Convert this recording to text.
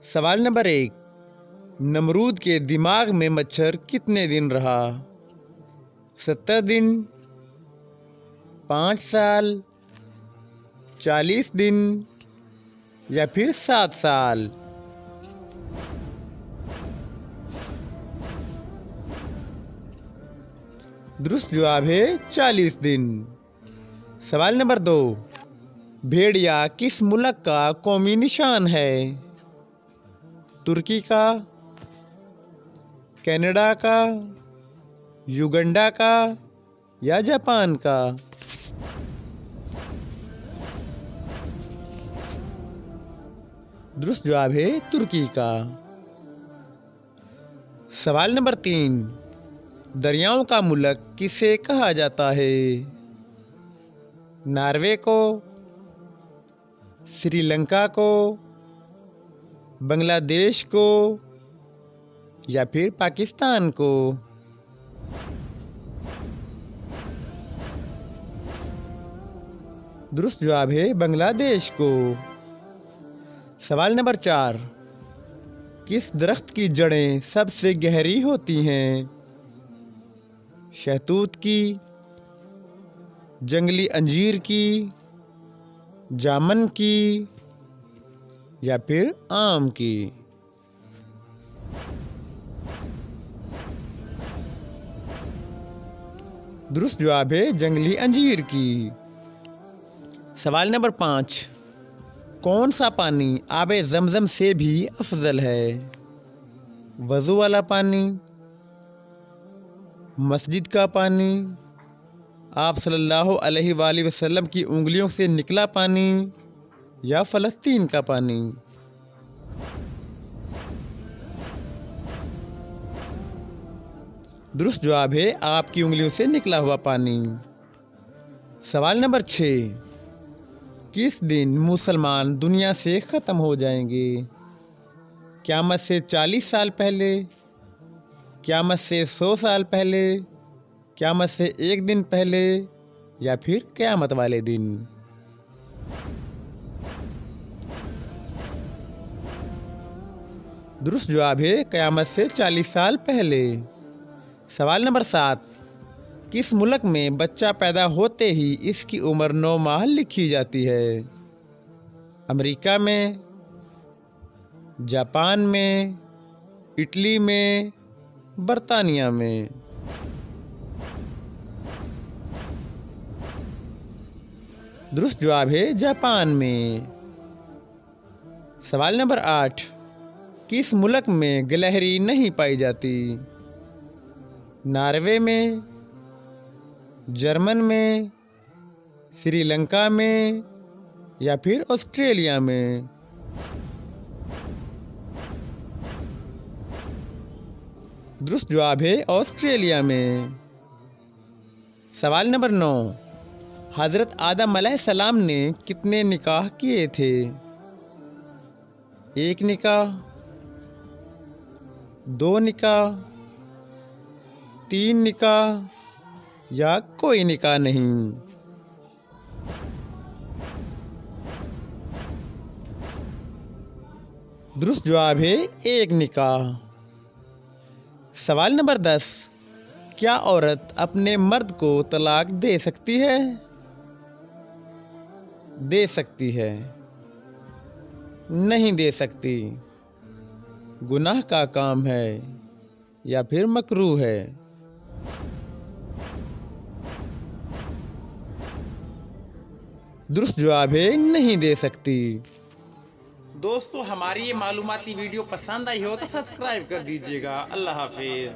सवाल नंबर 1। नमरूद के दिमाग में मच्छर कितने दिन रहा? 70 दिन, 5 साल, 40 दिन या फिर 7 साल? दुरुस्त जवाब है 40 दिन। सवाल नंबर 2। भेड़िया किस मुल्क का कौमी निशान है? तुर्की का, कनाडा का, युगांडा का या जापान का? दुरुस्त जवाब है तुर्की का। सवाल नंबर 3। दरियाओं का मुल्क किसे कहा जाता है? नॉर्वे को, श्रीलंका को, बांग्लादेश को या फिर पाकिस्तान को? दुरुस्त जवाब है बांग्लादेश को। सवाल नंबर 4। किस दरख्त की जड़ें सबसे गहरी होती हैं? शहतूत की, जंगली अंजीर की, जामुन की या फिर आम की? दुरुस्त जवाब है जंगली अंजीर की। सवाल नंबर 5। कौन सा पानी आबे ज़मज़म से भी अफजल है? वज़ू वाला पानी, मस्जिद का पानी, आप सल्लल्लाहु अलैहि वसल्लम की उंगलियों से निकला पानी या फ़लस्तीन का पानी? दुरुस्त जवाब है आपकी उंगलियों से निकला हुआ पानी। सवाल नंबर 6। किस दिन मुसलमान दुनिया से ख़त्म हो जाएंगे? क़यामत से 40 साल पहले, क़यामत से 100 साल पहले, क़यामत से 1 दिन पहले या फिर क़यामत वाले दिन? दुरुस्त जवाब है क़यामत से 40 साल पहले। सवाल नंबर 7। किस मुल्क में बच्चा पैदा होते ही इसकी उम्र 9 माह लिखी जाती है? अमेरिका में, जापान में, इटली में, बर्तानिया में? दुरुस्त जवाब है जापान में। सवाल नंबर 8। किस मुल्क में गिलहरी नहीं पाई जाती? नॉर्वे में, जर्मन में, श्रीलंका में या फिर ऑस्ट्रेलिया में? दुरुस्त जवाब है ऑस्ट्रेलिया में। सवाल नंबर 9। हज़रत आदम अलैहिस्सलाम ने कितने निकाह किए थे? 1 निकाह, 2 निकाह, 3 निकाह या कोई निकाह नहीं? दुरुस्त जवाब है 1 निकाह। सवाल नंबर 10। क्या औरत अपने मर्द को तलाक दे सकती है? दे सकती है, नहीं दे सकती, गुनाह का काम है या फिर मकरूह है? दुरुस्त जवाब है नहीं दे सकती। दोस्तों, हमारी ये मालूमाती वीडियो पसंद आई हो तो सब्सक्राइब कर दीजिएगा। अल्लाह हाफिज।